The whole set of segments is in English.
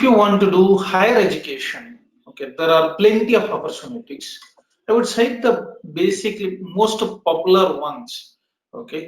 you want to do higher education, okay, there are plenty of opportunities. I would say the basically most popular ones, okay.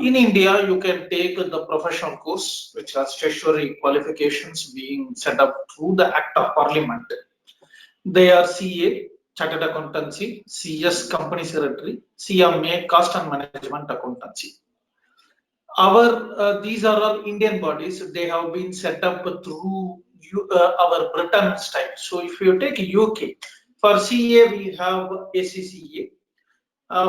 In India, you can take the professional course, which are statutory qualifications being set up through the Act of Parliament. They are CA, Chartered Accountancy, CS, Company Secretary, CMA, Cost and Management Accountancy. These are all Indian bodies. They have been set up through our Britain style. So if you take UK, for CA we have ACCA,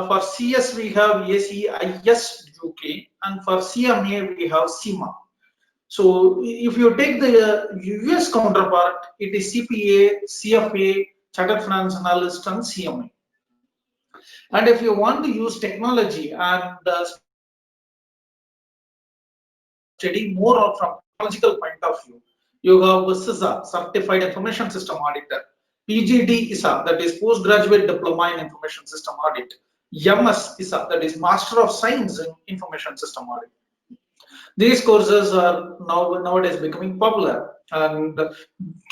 for CS we have ACIS UK, and for CMA we have CIMA. So if you take the US counterpart, it is CPA, CFA, Chartered Finance Analyst, and CMA. And if you want to use technology and study more from technological point of view, you have CISA, Certified Information System Auditor, PGD ISA, that is Postgraduate Diploma in Information System Audit, MS ISA, that is Master of Science in Information System Audit. These courses are nowadays becoming popular, and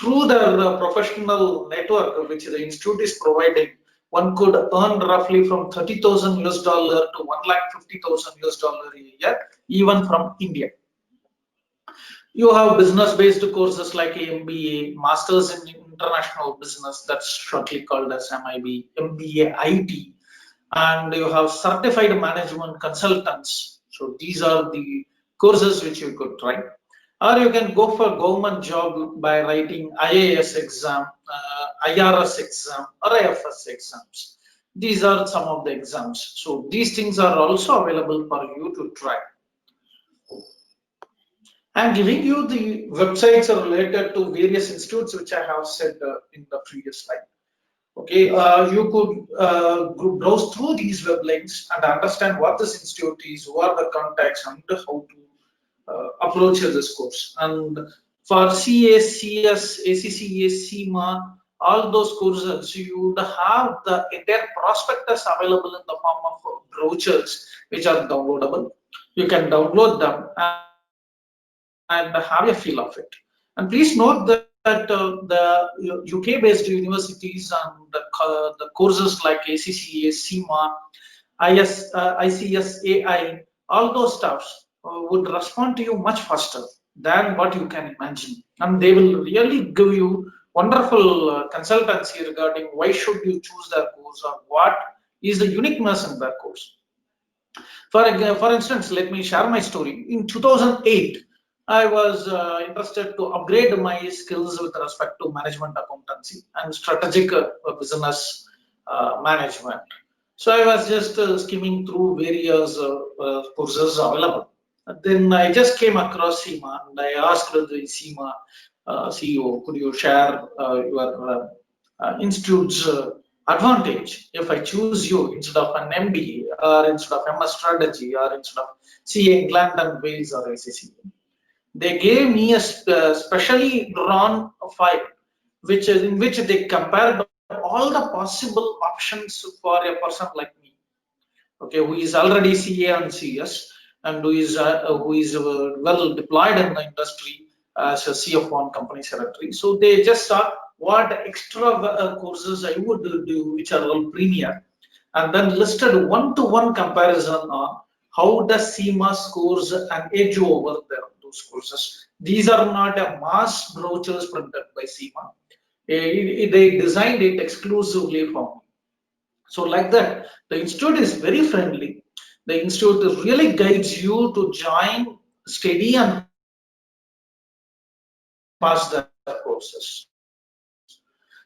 through their professional network which the institute is providing, one could earn roughly from $30,000 US to $1,50,000 US a year, even from India. You have business-based courses like MBA, Masters in International Business, that's shortly called as MIB, MBA IT, and you have Certified Management Consultants. So these are the courses which you could try. Or you can go for government job by writing IAS exam, IRS exam, or IFS exams. These are some of the exams. So these things are also available for you to try. I'm giving you the websites related to various institutes which I have said in the previous slide. Okay, you could browse through these web links and understand what this institute is, who are the contacts, and how to approach this course. And for CA, CS, ACCA, CIMA, all those courses, you would have the entire prospectus available in the form of brochures which are downloadable. You can download them and have a feel of it. And please note that the UK-based universities and the courses like ACCA, CIMA, ICS, AI, all those stuffs would respond to you much faster than what you can imagine. And they will really give you wonderful consultancy regarding why should you choose their course or what is the uniqueness in their course. For instance, let me share my story. In 2008, I was interested to upgrade my skills with respect to management accountancy and strategic business management. So I was just skimming through various courses available. Then I just came across CIMA and I asked the CIMA CEO, could you share your institute's advantage if I choose you instead of an MBA or instead of MS strategy or instead of CA England and Wales or ACCA? They gave me a specially drawn file, in which they compared all the possible options for a person like me, okay, who is already CA and CS and who is well deployed in the industry as a CFO and company secretary. So they just saw what extra courses I would do, which are all premier, and then listed one-to-one comparison on how does CIMA scores an edge over those courses. These are not a mass brochures printed by CIMA. They designed it exclusively for me. So like that, the institute is very friendly. The institute really guides you to join, study, and pass the courses.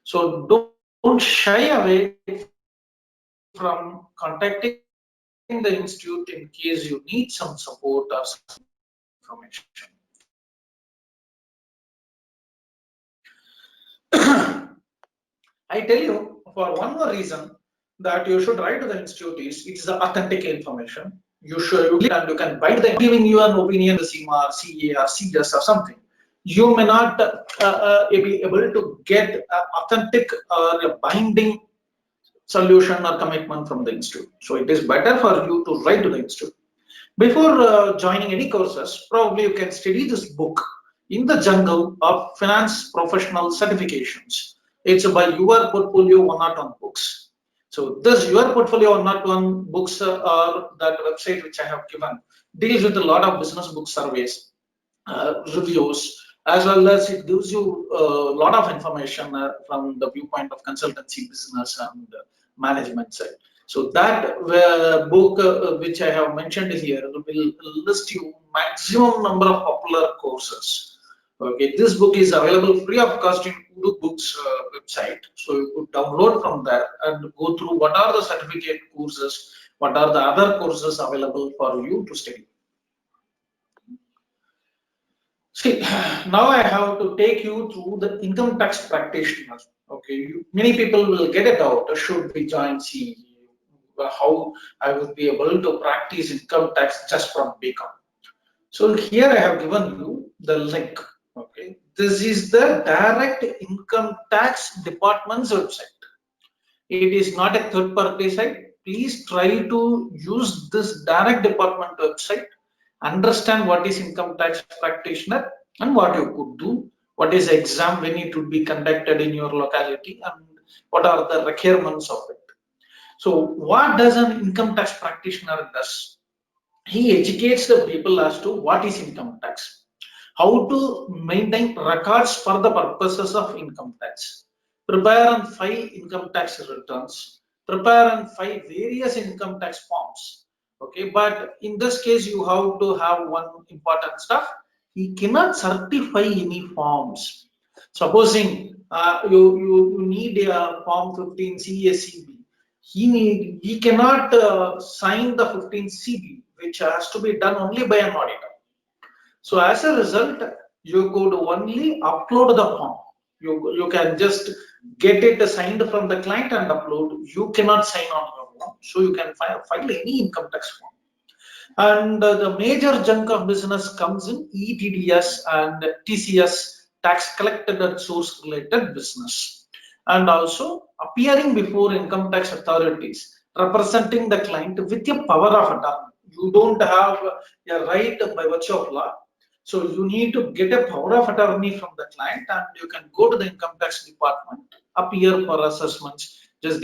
So don't shy away from contacting the institute in case you need some support or some information. I tell you, for one more reason that you should write to the institute is it's the authentic information. You can buy them giving you an opinion, the CIMA or CA or CS or something. You may not be able to get authentic or a binding solution or commitment from the institute. So it is better for you to write to the institute. Before joining any courses, probably you can study this book. in the jungle of finance professional certifications. It's by Your Portfolio 101 books. So this Your Portfolio 101 books or that website which I have given deals with a lot of business book surveys, reviews, as well as it gives you a lot of information from the viewpoint of consultancy, business, and management side. So that book which I have mentioned here will list you maximum number of popular courses. Okay, this book is available free of cost in Udu Books website. So you could download from there and go through what are the certificate courses, what are the other courses available for you to study. See, now I have to take you through the income tax practitioner. Okay, many people will get a doubt, should we join CE? How I would be able to practice income tax just from BCom. So here I have given you the link. Okay, this is the direct income tax department's website. It is not a third party site. Please try to use this direct department website, understand what is income tax practitioner and what you could do, what is exam when it would be conducted in your locality, and what are the requirements of it. So what does an income tax practitioner does? He educates the people as to what is income tax, how to maintain records for the purposes of income tax, prepare and file income tax returns, prepare and file various income tax forms. Okay, but in this case, you have to have one important stuff. He cannot certify any forms. Supposing you need a form 15 CSCB, he cannot sign the 15 CB, which has to be done only by an auditor. So as a result, you could only upload the form. You can just get it signed from the client and upload. You cannot sign on your own. So you can file any income tax form. And the major chunk of business comes in ETDS and TCS, tax collected at source related business. And also appearing before income tax authorities, representing the client with a power of attorney. You don't have a right by virtue of law. So you need to get a power of attorney from the client, and you can go to the income tax department, appear for assessments. Just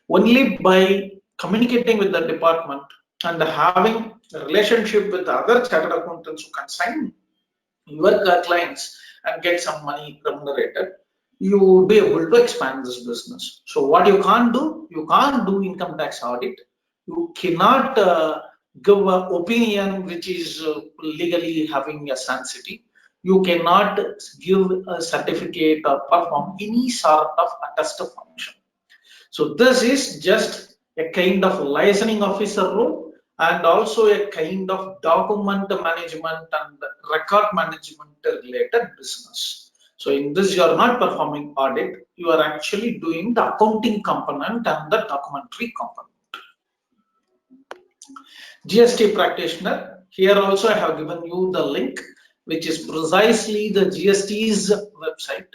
only by communicating with the department and having a relationship with other chartered accountants who can sign your clients and get some money remunerated, you will be able to expand this business. So what you can't do income tax audit. You cannot give an opinion which is legally having a sanctity. You cannot give a certificate or perform any sort of attest function. So this is just a kind of licensing officer role and also a kind of document management and record management related business. So in this, you are not performing audit, you are actually doing the accounting component and the documentary component. GST Practitioner, here also I have given you the link, which is precisely the GST's website.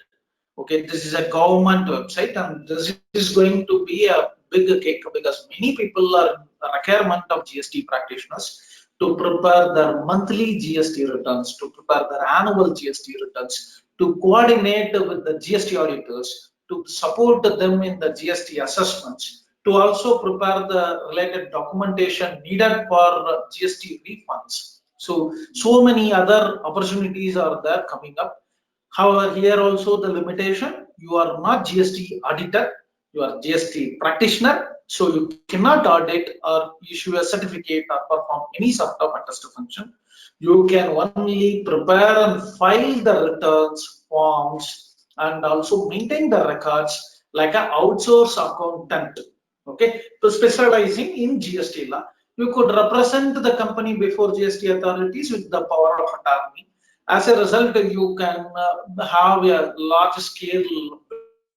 Okay, this is a government website, and this is going to be a big cake because many people are a requirement of GST practitioners to prepare their monthly GST returns, to prepare their annual GST returns, to coordinate with the GST auditors, to support them in the GST assessments, to also prepare the related documentation needed for GST refunds. So many other opportunities are there coming up. However, here also the limitation, you are not GST auditor, you are GST practitioner, so you cannot audit or issue a certificate or perform any sort of attest function. You can only prepare and file the returns, forms, and also maintain the records like an outsourced accountant. Okay, so specializing in GST law, you could represent the company before GST authorities with the power of attorney. As a result, you can have a large scale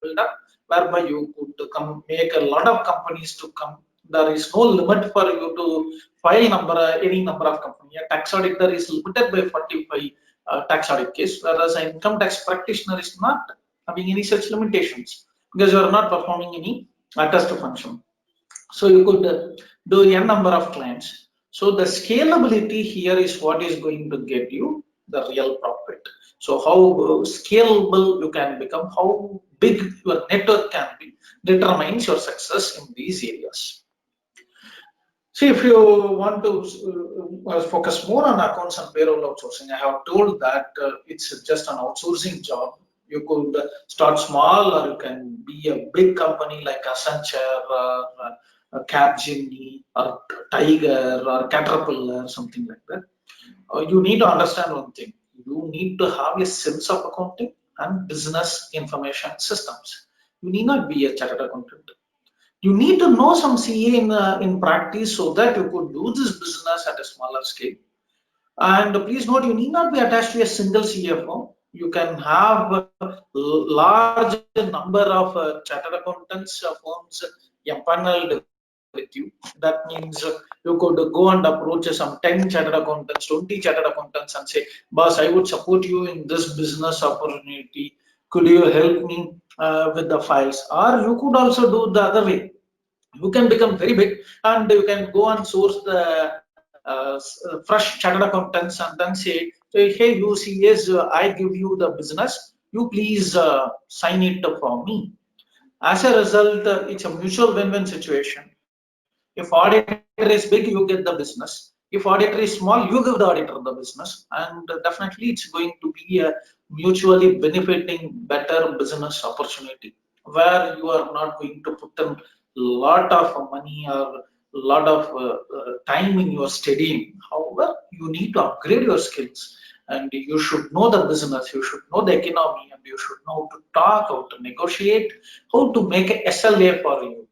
build up whereby you could make a lot of companies to come. There is no limit for you to file any number of companies. A tax auditor is limited by 45 tax audit case, whereas an income tax practitioner is not having any such limitations because you are not performing any attest function. So you could do n number of clients. So the scalability here is what is going to get you. the real profit. So how scalable you can become, how big your network can be, determines your success in these areas. See, if you want to focus more on accounts and payroll outsourcing, I have told that it's just an outsourcing job. You could start small, or you can be a big company like Accenture, or Capgemini, or Tiger, or Caterpillar, something like that. You need to understand one thing. You need to have a sense of accounting and business information systems. You need not be a chartered accountant. You need to know some CA in practice so that you could do this business at a smaller scale. And please note, you need not be attached to a single CFO. You can have a large number of chartered accountants firms empaneled with you. That means you could go and approach some 10 chartered accountants, 20 chartered accountants, and say, "Boss, I would support you in this business opportunity. Could you help me with the files?" Or you could also do the other way. You can become very big and you can go and source the fresh chartered accountants and then say, hey, you see, yes, I give you the business, you please sign it for me. As a result, it's a mutual win-win situation. If auditor is big, you get the business. If auditor is small, you give the auditor the business, and definitely it's going to be a mutually benefiting better business opportunity where you are not going to put in lot of money or lot of time in your studying. However, you need to upgrade your skills, and you should know the business, you should know the economy, and you should know how to talk, how to negotiate, how to make a SLA for you.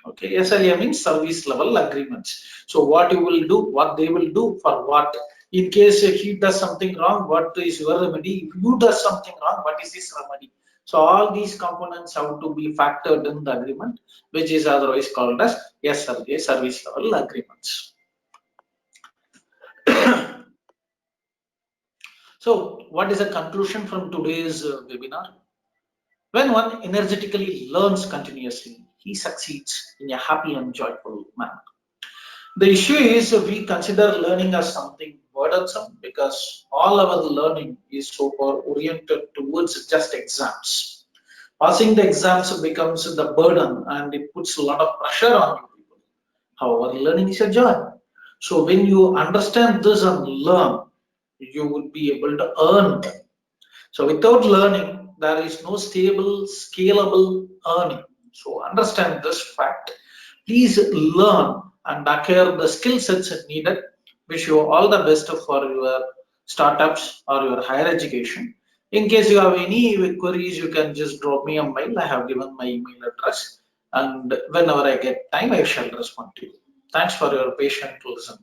Okay, SLA means service level agreements. So what you will do, what they will do, for what. In case he does something wrong, what is your remedy? If you does something wrong, what is his remedy? So all these components have to be factored in the agreement, which is otherwise called as SLA, service level agreements. So what is the conclusion from today's webinar? When one energetically learns continuously, he succeeds in a happy and joyful manner. The issue is we consider learning as something burdensome because all our learning is so far oriented towards just exams. Passing the exams becomes the burden and it puts a lot of pressure on you people. However, learning is a joy. So when you understand this and learn, you would be able to earn them. So without learning, there is no stable, scalable earning. So understand this fact. Please learn and acquire the skill sets needed. Wish you all the best for your startups or your higher education. In case you have any queries, you can just drop me a mail. I have given my email address, and whenever I get time, I shall respond to you. Thanks for your patient listen.